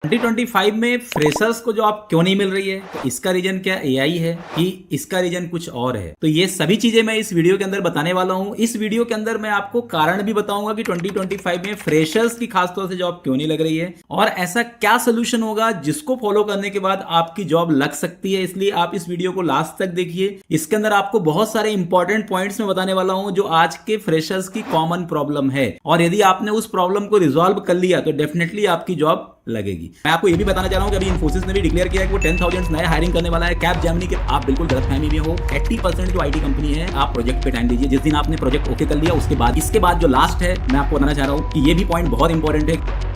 2025 में फ्रेशर्स को जॉब क्यों नहीं मिल रही है? तो इसका रीजन क्या एआई है कि इसका रीजन कुछ और है? तो ये सभी चीजें मैं इस वीडियो के अंदर बताने वाला हूं। इस वीडियो के अंदर मैं आपको कारण भी बताऊंगा कि 2025 में फ्रेशर्स की खासतौर से जॉब क्यों नहीं लग रही है और ऐसा क्या सोल्यूशन होगा जिसको फॉलो करने के बाद आपकी जॉब लग सकती है। इसलिए आप इस वीडियो को लास्ट तक देखिए। इसके अंदर आपको बहुत सारे इंपॉर्टेंट पॉइंट्स में बताने वाला हूं जो आज के फ्रेशर्स की कॉमन प्रॉब्लम है, और यदि आपने उस प्रॉब्लम को रिजॉल्व कर लिया तो डेफिनेटली आपकी जॉब लगेगी। मैं आपको ये भी बताना चाह रहा हूं कि अभी इन्फोसिस ने भी डिक्लेयर किया है कि वो 10,000 नए हायरिंग करने वाला है। कैपजेमिनी के आप बिल्कुल गलतफहमी में हो। 80% जो आईटी कंपनी है, आप प्रोजेक्ट पे टाइम दीजिए। जिस दिन आपने प्रोजेक्ट ओके कर लिया उसके बाद इसके बाद जो लास्ट है, मैं आपको बताना चाह रहा हूं कि ये भी पॉइंट बहुत इंपॉर्टेंट है।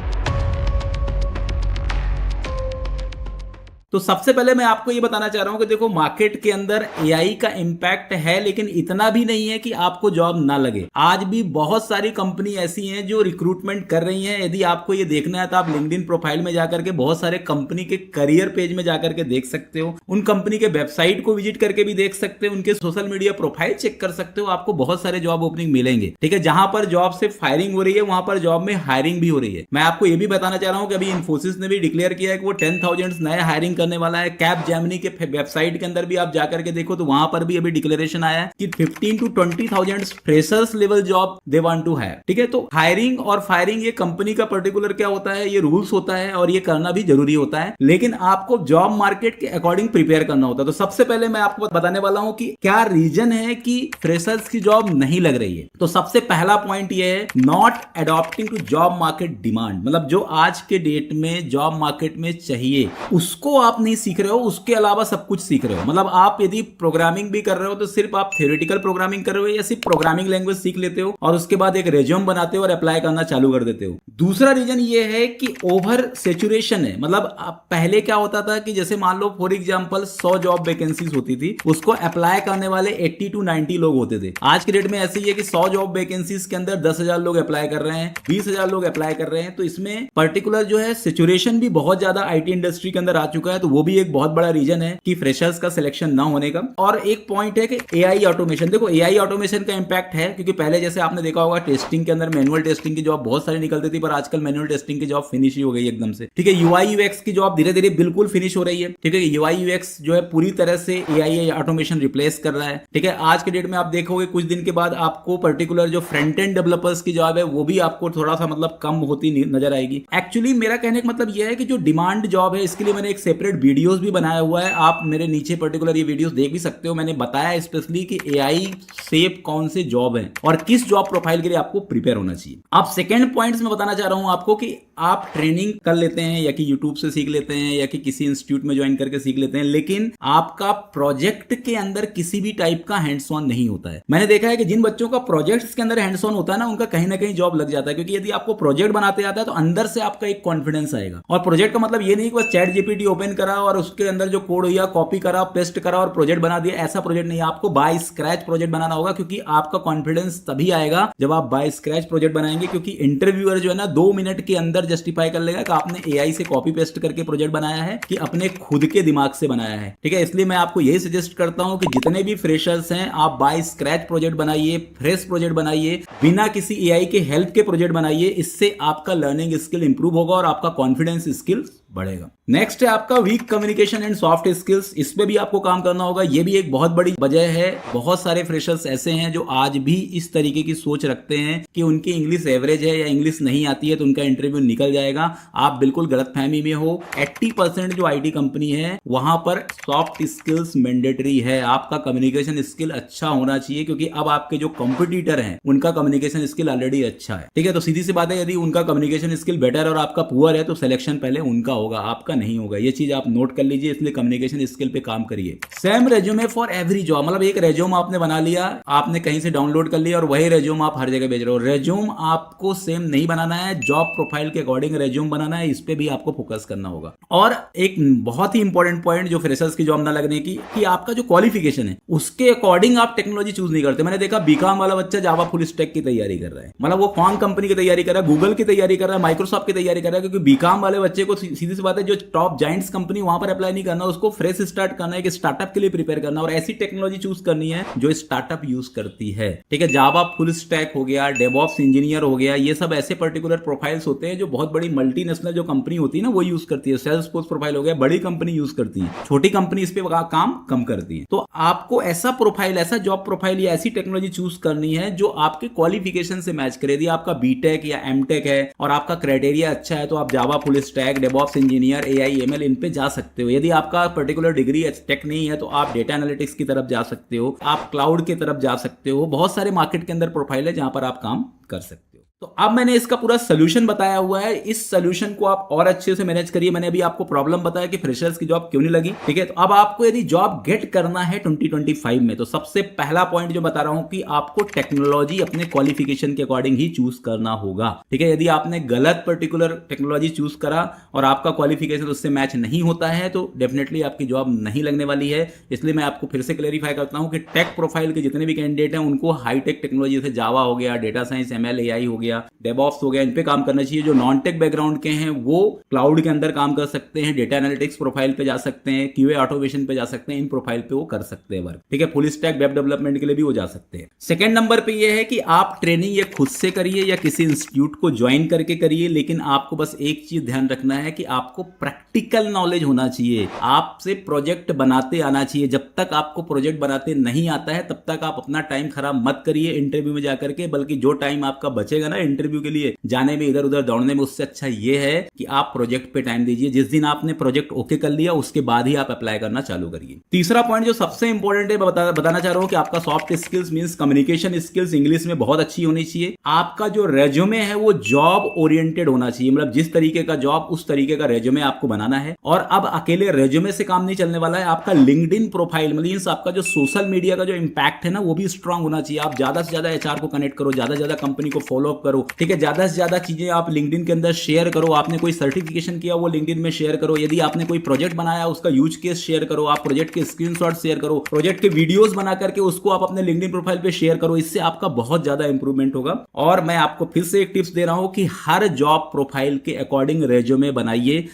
तो सबसे पहले मैं आपको ये बताना चाह रहा हूं कि देखो, मार्केट के अंदर एआई का इंपैक्ट है, लेकिन इतना भी नहीं है कि आपको जॉब ना लगे। आज भी बहुत सारी कंपनी ऐसी हैं जो रिक्रूटमेंट कर रही हैं। यदि आपको ये देखना है तो आप लिंक्डइन प्रोफाइल में जाकर के बहुत सारे कंपनी के करियर पेज में जाकर के देख सकते हो। उन कंपनी के वेबसाइट को विजिट करके भी देख सकते हो, उनके सोशल मीडिया प्रोफाइल चेक कर सकते हो। आपको बहुत सारे जॉब ओपनिंग मिलेंगे, ठीक है। जहां पर जॉब से फायरिंग हो रही है वहां पर जॉब में हायरिंग भी हो रही है। मैं आपको ये भी बताना चाह रहा हूं कि अभी इन्फोसिस ने भी डिक्लेयर किया है कि वो 10,000 नए हायरिंग करने वाला है। कैपजेमिनी के वेबसाइट के अंदर भी आप जाकर के देखो तो वहां पर भी अभी डिक्लेरेशन आया है कि 15 to 20,000 freshers level job they want to hire, ठीक है। तो हायरिंग और फायरिंग ये कंपनी का पर्टिकुलर क्या होता है, ये रूल्स होता है और ये करना भी जरूरी होता है, लेकिन आपको जॉब मार्केट के अकॉर्डिंग प्रिपेयर करना होता है। तो सबसे पहले मैं आपको बताने वाला हूं कि क्या रीजन है कि फ्रेशर्स की जॉब नहीं लग रही है। तो सबसे पहला पॉइंट ये है, not adopting to job market demand. मतलब जो आज के डेट में जॉब मार्केट में चाहिए उसको आप नहीं सीख रहे हो, उसके अलावा सब कुछ सीख रहे हो। मतलब आप यदि प्रोग्रामिंग भी कर रहे हो तो सिर्फ आप थ्योरेटिकल प्रोग्रामिंग कर रहे हो या सिर्फ प्रोग्रामिंग लैंग्वेज सीख लेते हो और उसके बाद एक रेज्यूम बनाते हो और अप्लाई करना चालू कर देते हो। दूसरा रीजन ये है कि ओवर सेचुरेशन है। मतलब पहले क्या होता था कि जैसे मान लो फॉर एग्जांपल 100 जॉब वैकेंसीज होती थी, उसको अप्लाई करने वाले 80 to 90 लोग होते थे। आज के डेट में ऐसे ही है कि 100 जॉब वैकेंसीज के अंदर 10,000 लोग अप्लाई कर रहे हैं, 20,000 लोग अप्लाई कर रहे हैं। तो इसमें पर्टिकुलर जो है सिचुएशन भी बहुत ज्यादा आईटी इंडस्ट्री के अंदर आ चुका है। तो वो भी एक बहुत बड़ा रीजन है कि फ्रेशर्स का सिलेक्शन ना होने का। और एक पॉइंट है कि एआई ऑटोमेशन। देखो, एआई ऑटोमेशन का इंपैक्ट है क्योंकि पहले जैसे आपने देखा होगा टेस्टिंग के अंदर मैनुअल टेस्टिंग की जॉब बहुत सारी निकलती थी, पर आजकल मैनुअल टेस्टिंग की जॉब फिनिश ही हो गई एकदम से, ठीक है। यूआई यूएक्स की जॉब धीरे धीरे बिल्कुल फिनिश हो रही है, ठीक है। यूआई यूएक्स जो है पूरी तरह से एआई ऑटोमेशन रिप्लेस कर रहा है, ठीक है। आज के डेट में आप देखोगे कुछ दिन के बाद आपको पर्टिकुलर जो फ्रंट एंड डेवलपर्स की जॉब है वो भी आपको थोड़ा सा मतलब कम होती नजर आएगी। एक्चुअली मेरा कहने का मतलब यह है कि जो डिमांड जॉब है इसके लिए मैंने एक सेपरेट वीडियोस भी बनाया हुआ है, आप मेरे नीचे पर्टिकुलर ये वीडियोस देख भी सकते हो। मैंने बताया स्पेशली कि एआई सेप कौन से जॉब है और किस जॉब प्रोफाइल के लिए आपको प्रिपेयर होना चाहिए। अब सेकंड पॉइंट्स में बताना चाह रहा हूं आपको कि आप ट्रेनिंग कर लेते हैं या कि यूट्यूब से सीख लेते हैं या कि किसी इंस्टीट्यूट में ज्वाइन करके सीख लेते हैं, लेकिन आपका प्रोजेक्ट के अंदर किसी भी टाइप का हैंड्स ऑन नहीं होता है। मैंने देखा है कि जिन बच्चों का प्रोजेक्ट्स के अंदर हैंड्स ऑन होता है ना, उनका कहीं ना कहीं जॉब लग जाता है, क्योंकि यदि आपको प्रोजेक्ट बनाते आता है तो अंदर से आपका एक कॉन्फिडेंस आएगा। और प्रोजेक्ट का मतलब ये नहीं कि बस चैट जीपीटी ओपन करा और उसके अंदर जो कोड हुआ कॉपी करा, पेस्ट करा और प्रोजेक्ट बना दिया, ऐसा प्रोजेक्ट नहीं। आपको बाय स्क्रैच प्रोजेक्ट बनाना होगा, क्योंकि आपका कॉन्फिडेंस तभी आएगा जब आप बाय स्क्रैच प्रोजेक्ट बनाएंगे, क्योंकि इंटरव्यूअर जो है ना 2 मिनट के अंदर जस्टिफाई कर लेगा कि आपने एआई से कॉपी पेस्ट करके प्रोजेक्ट बनाया है कि अपने खुद के दिमाग से बनाया है, ठीक है। इसलिए मैं आपको यही सजेस्ट करता हूं कि जितने भी फ्रेशर्स हैं आप बाय स्क्रैच प्रोजेक्ट बनाइए, फ्रेश प्रोजेक्ट बनाइए, बिना किसी एआई के हेल्प के प्रोजेक्ट बनाइए। इससे आपका लर्निंग स्किल इंप्रूव होगा और आपका कॉन्फिडेंस स्किल बढ़ेगा। नेक्स्ट है आपका week communication and soft skills. इस पे भी आपको काम करना होगा। ये भी एक बहुत बड़ी वजह है। बहुत सारे फ्रेशर्स ऐसे हैं जो आज भी इस तरीके की सोच रखते हैं कि उनकी इंग्लिश एवरेज है या इंग्लिश नहीं आती है तो उनका इंटरव्यू निकल जाएगा। आप बिल्कुल गलतफहमी में हो। 80% जो आईटी कंपनी है वहां पर सॉफ्ट स्किल्स मैंडेटरी है। आपका कम्युनिकेशन स्किल अच्छा होना चाहिए, क्योंकि अब आपके जो कॉम्पिटिटर हैं उनका कम्युनिकेशन स्किल ऑलरेडी अच्छा है, ठीक है। तो सीधी सी बात है, यदि उनका कम्युनिकेशन स्किल बेटर और आपका पुअर है तो सिलेक्शन पहले उनका होगा, आपका नहीं होगा। ये चीज आप नोट कर लीजिए, इसलिए कम्युनिकेशन स्किल पे काम करिए। Same resume for every job. मतलब एक रेज्यूम आपने बना लिया, आपने कहीं से डाउनलोड कर लिया और वही रेज्यूम आप हर जगह भेज रहे हो। रेज्यूम आपको सेम नहीं बनाना है, जॉब प्रोफाइल के अकॉर्डिंग रेज्यूम बनाना है। इस पे भी आपको फोकस करना होगा। और एक बहुत ही इंपॉर्टेंट पॉइंट जो फ्रेशर्स की जॉब ना लगने की, कि आपका जो क्वालिफिकेशन है उसके अकॉर्डिंग आप टेक्नोलॉजी चूज नहीं करते। मैंने देखा बीकॉम वाला बच्चा जावा फुल स्टैक की तैयारी कर रहा है, मतलब वो कौन कंपनी की तैयारी कर रहा है, गूगल की तैयारी कर रहा है, माइक्रोसॉफ्ट की तैयारी कर रहा है, क्योंकि बीकॉम वाले बच्चे को सीधी सीधी सी बात है, जो टॉप जाइंट्स कंपनी वहां पर अप्लाई नहीं करना, उसको फ्रेश स्टार्ट करना है, कि स्टार्टअप के लिए प्रिपेयर करना और ऐसी टेक्नोलॉजी चूज करनी है जो स्टार्टअप यूज करती है। ठीक है, जावा फुल स्टैक हो गया, डेवऑप्स इंजीनियर हो गया, ये सब ऐसे पर्टिकुलर प्रोफाइल्स होते हैं जो बहुत बड़ी मल्टीनेशनल जो कंपनी होती है ना वो यूज करती है। सेल्सफोर्स प्रोफाइल हो गया, बड़ी कंपनी यूज करती है, छोटी कंपनी इस पे काम कम करती है। तो आपको ऐसा प्रोफाइल, ऐसा जॉब प्रोफाइल या ऐसी टेक्नोलॉजी चूज करनी है जो आपके क्वालिफिकेशन से मैच करे। यदि आपका बीटेक या एमटेक है और आपका क्राइटेरिया अच्छा है तो आप Java full stack, DevOps engineer, AI ML इन पे जा सकते हो। यदि आपका पर्टिकुलर डिग्री टेक नहीं है तो आप डेटा एनालिटिक्स की तरफ जा सकते हो, आप क्लाउड की तरफ जा सकते हो। बहुत सारे मार्केट के अंदर प्रोफाइल है जहां पर आप काम कर सकते हो। तो अब मैंने इसका पूरा सोल्यूशन बताया हुआ है, इस सोल्यूशन को आप और अच्छे से मैनेज करिए। मैंने अभी आपको प्रॉब्लम बताया कि फ्रेशर्स की जॉब क्यों नहीं लगी। ठीक है, तो अब आपको यदि जॉब गेट करना है 2025 में तो सबसे पहला पॉइंट जो बता रहा हूं कि आपको टेक्नोलॉजी अपने क्वालिफिकेशन के अकॉर्डिंग ही चूज करना होगा। ठीक है, यदि आपने गलत पर्टिकुलर टेक्नोलॉजी चूज करा और आपका क्वालिफिकेशन उससे मैच नहीं होता है तो डेफिनेटली आपकी जॉब नहीं लगने वाली है। इसलिए मैं आपको फिर से क्लेरिफाई करता हूं कि टेक प्रोफाइल के जितने भी कैंडिडेट हैं उनको हाईटेक टेक्नोलॉजी जैसे जावा हो गया, डेटा साइंस, एमएल, एआई हो गया, डेवऑप्स हो गया, इन पे काम करना चाहिए। जो नॉन टेक बैकग्राउंड के हैं वो क्लाउड के अंदर काम कर सकते हैं, डेटा एनालिटिक्स प्रोफाइल पे जा सकते हैं, क्यूए ऑटोमेशन पे जा सकते हैं, इन प्रोफाइल पे वो कर सकते हैं वर्क। ठीक है, फुल स्टैक वेब डेवलपमेंट के लिए भी वो जा सकते हैं। सेकंड नंबर पे ये है कि आप ट्रेनिंग ये खुद से करिए या किसी इंस्टीट्यूट को ज्वाइन करके करिए, लेकिन आपको बस एक चीज ध्यान रखना है कि आपको प्रैक्टिकल नॉलेज होना चाहिए, आपसे प्रोजेक्ट बनाते आना चाहिए। जब तक आपको प्रोजेक्ट बनाते नहीं आता है तब तक आप अपना टाइम खराब मत करिए इंटरव्यू में जाकर के, बल्कि जो टाइम आपका बचेगा ना इंटरव्यू के लिए जाने में, इधर उधर दौड़ने में, उससे अच्छा ये है कि आप प्रोजेक्ट पे टाइम दीजिए। जिस दिन आपने प्रोजेक्ट ओके कर लिया उसके बाद ही आप अप्लाई करना चालू करिए। तीसरा पॉइंट जो सबसे इंपॉर्टेंट है बताना चाह रहा हूं कि आपका soft skills means communication skills English में बहुत अच्छी होनी चाहिए। आपका जो रेज्यूमे है वो जॉब ओरिएंटेड होना चाहिए, मतलब जिस तरीके का जॉब उस तरीके का रेज्यूमे आपको बनाना है। और अब अकेले रेज्यूमे से काम नहीं चलने वाला है, आपका लिंक्डइन प्रोफाइल मींस आपका जो सोशल मीडिया का जो इंपैक्ट है ना वो भी स्ट्रांग होना चाहिए। आप ज्यादा से ज्यादा एचआर को कनेक्ट करो, ज्यादा से ज्यादा कंपनी को फॉलो अप करो। ठीक है, ज्यादा से ज्यादा चीजें आप लिंक्डइन के अंदर शेयर करो। आपने कोई सर्टिफिकेशन किया वो लिंक्डइन में शेयर करो। यदि आपने कोई प्रोजेक्ट बनाया उसका यूज केस शेयर करो, आप प्रोजेक्ट के स्क्रीनशॉट शेयर करो, प्रोजेक्ट के वीडियोस बना करके उसको आप अपने लिंक्डइन प्रोफाइल पे शेयर करो। इससे आपका बहुत ज्यादा इंप्रूवमेंट होगा। और मैं आपको फिर से एक टिप्स दे रहा हूं कि हर जॉब प्रोफाइल के अकॉर्डिंग रेज्यूमे बनाइए।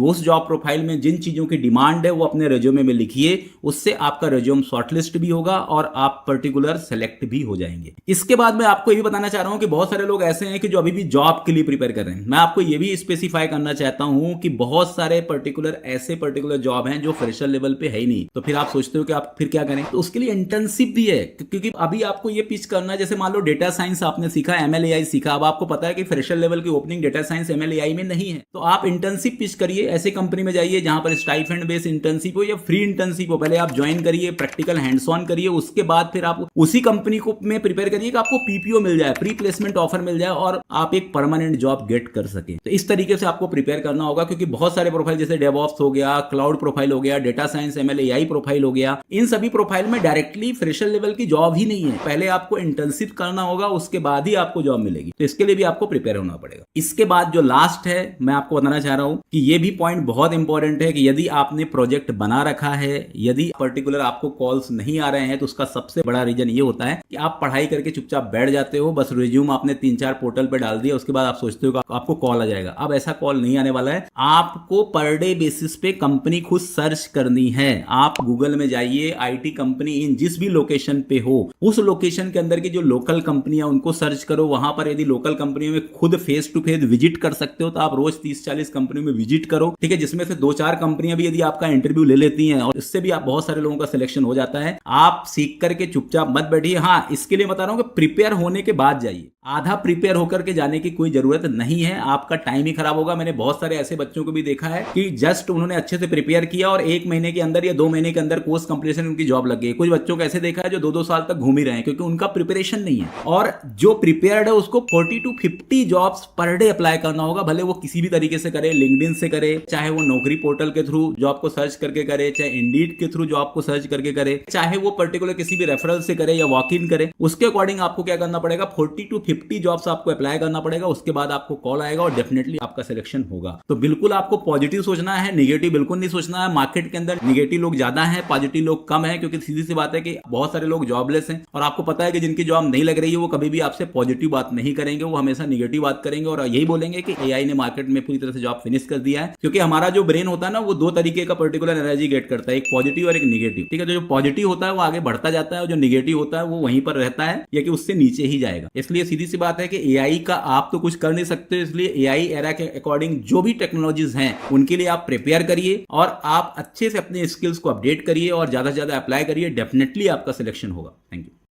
उस जॉब प्रोफाइल में जिन चीजों की डिमांड है वो अपने रेज्यूमे में लिखिए, उससे आपका रेज्यूम शॉर्टलिस्ट भी होगा और आप पर्टिकुलर सेलेक्ट भी हो जाएंगे। इसके बाद मैं आपको ये भी बताना चाह रहा हूं कि बहुत सारे लोग ऐसे हैं कि जो अभी भी जॉब के लिए प्रिपेयर कर रहे हैं। मैं आपको ये भी स्पेसिफाई करना चाहता हूं कि बहुत सारे पर्टिकुलर जॉब हैं जो फ्रेशर लेवल पे है ही नहीं। तो फिर आप सोचते हो कि आप फिर क्या करें, तो उसके लिए इंटर्नशिप भी है। क्योंकि अभी आपको ये पिच करना है, जैसे मान लो डेटा साइंस आपने सीखा, एमएल एआई सीखा, अब आपको पता है कि फ्रेशर लेवल की opening data science ML AI में नहीं है, तो आप इंटर्नशिप पिच करिए। ऐसे कंपनी में जाइए जहां पर स्टाइपेंड बेस्ड इंटर्नशिप हो या फ्री इंटर्नशिप हो। पहले आप ज्वाइन करिए, प्रैक्टिकल हैंड्स ऑन करिए, उसके बाद फिर आप उसी कंपनी को में प्रिपेयर करिए कि आपको पीपीओ मिल जाए, प्री प्लेसमेंट ऑफर मिल जाए और आप एक परमानेंट जॉब गेट कर सके। तो इस तरीके से आपको प्रिपेयर करना होगा, क्योंकि बहुत सारे प्रोफाइल जैसे डेवऑप्स हो गया, क्लाउड प्रोफाइल हो गया, data science ML AI profile हो गया, इन सभी प्रोफाइल में डायरेक्टली फ्रेशर लेवल की जॉब ही नहीं है। पहले आपको इंटर्नशिप करना होगा, उसके बाद ही आपको जॉब मिलेगी। तो इसके लिए भी आपको प्रिपेयर होना पड़ेगा। इसके बाद जो लास्ट है मैं आपको बताना चाह रहा हूं कि ये भी पॉइंट बहुत इंपॉर्टेंट है कि यदि आपने प्रोजेक्ट बना रखा है, यदि पर्टिकुलर आपको कॉल्स नहीं आ रहे हैं, तो उसका सबसे बड़ा रीजन ये होता है कि आप पढ़ाई करके चुपचाप बैठ जाते हो, बस रिज्यूम आपने 3-4 पोर्टल पे डाल दिया, उसके बाद आप सोचते हो कि आपको कॉल आ जाएगा। अब ऐसा कॉल नहीं आने वाला है। आपको पर डे बेसिस पे कंपनी खुद सर्च करनी है। आप गूगल में जाइए, आईटी कंपनी इन जिस भी लोकेशन पे हो उस लोकेशन के अंदर की जो लोकल कंपनियां उनको सर्च करो। वहां पर यदि लोकल कंपनियों में खुद फेस टू फेस विजिट कर सकते हो तो आप रोज 30-40 कंपनियों में विजिट करो। ठीक है, जिसमें से 2-4 कंपनियां भी यदि आपका इंटरव्यू ले लेती हैं और इससे भी आप बहुत सारे लोगों का सिलेक्शन हो जाता है। आप सीख करके चुपचाप मत बैठिए। हाँ, इसके लिए बता रहा हूं कि प्रिपेयर होने के बाद जाइए, आधा प्रिपेयर होकर के जाने की कोई जरूरत नहीं है, आपका टाइम ही खराब होगा। मैंने बहुत सारे ऐसे बच्चों को भी देखा है कि जस्ट उन्होंने अच्छे से प्रिपेयर किया और 1 महीने के अंदर या 2 महीने के अंदर कोर्स कंप्लीशन उनकी जॉब लग गई। कुछ बच्चों को ऐसे देखा है जो 2-2 साल तक घूम ही रहे हैं क्योंकि उनका प्रिपरेशन नहीं है। और जो प्रिपेयर्ड है उसको 40 to 50 jobs per day apply करना होगा, भले वो किसी भी तरीके से करे, लिंक्डइन से करे, चाहे वो नौकरी पोर्टल के थ्रू जॉब को सर्च करके करे, चाहे इंडीड के थ्रू जॉब को सर्च करके करे, चाहे वो पर्टिकुलर किसी भी रेफरल से करे या वॉक इन करे। उसके अकॉर्डिंग आपको क्या करना पड़ेगा, 40 to 50 जॉब्स आपको अप्लाई करना पड़ेगा, उसके बाद आपको कॉल आएगा और डेफिनेटली आपका सिलेक्शन होगा। तो बिल्कुल आपको पॉजिटिव सोचना है, निगेटिव बिल्कुल नहीं सोचना है। मार्केट के अंदर निगेटिव लोग ज्यादा हैं, पॉजिटिव लोग कम है, क्योंकि सीधी सी बात है कि बहुत सारे लोग जॉबलेस हैं और आपको पता है कि जिनकी जॉब नहीं लग रही है वो कभी भी आपसे पॉजिटिव बात नहीं करेंगे, वो हमेशा निगेटिव बात करेंगे और यही बोलेंगे कि एआई ने मार्केट में पूरी तरह से जॉब फिनिश कर दिया है। क्योंकि हमारा जो ब्रेन होता है ना, वो दो तरीके का पर्टिकुलर एनर्जी गेट करता है, एक पॉजिटिव और एक निगेटिव। ठीक है, जो पॉजिटिव होता है वो आगे बढ़ता जाता है और जो निगेटिव होता है वो वहीं पर रहता है या कि उससे नीचे ही जाएगा। इसलिए सीधी सी बात है कि एआई का आप तो कुछ कर नहीं सकते, इसलिए एआई एरा के अकॉर्डिंग जो भी टेक्नोलॉजीज हैं उनके लिए आप प्रिपेयर करिए और आप अच्छे से अपने स्किल्स को अपडेट करिए और ज्यादा से ज्यादा अप्लाई करिए, डेफिनेटली आपका सिलेक्शन होगा। Thank you.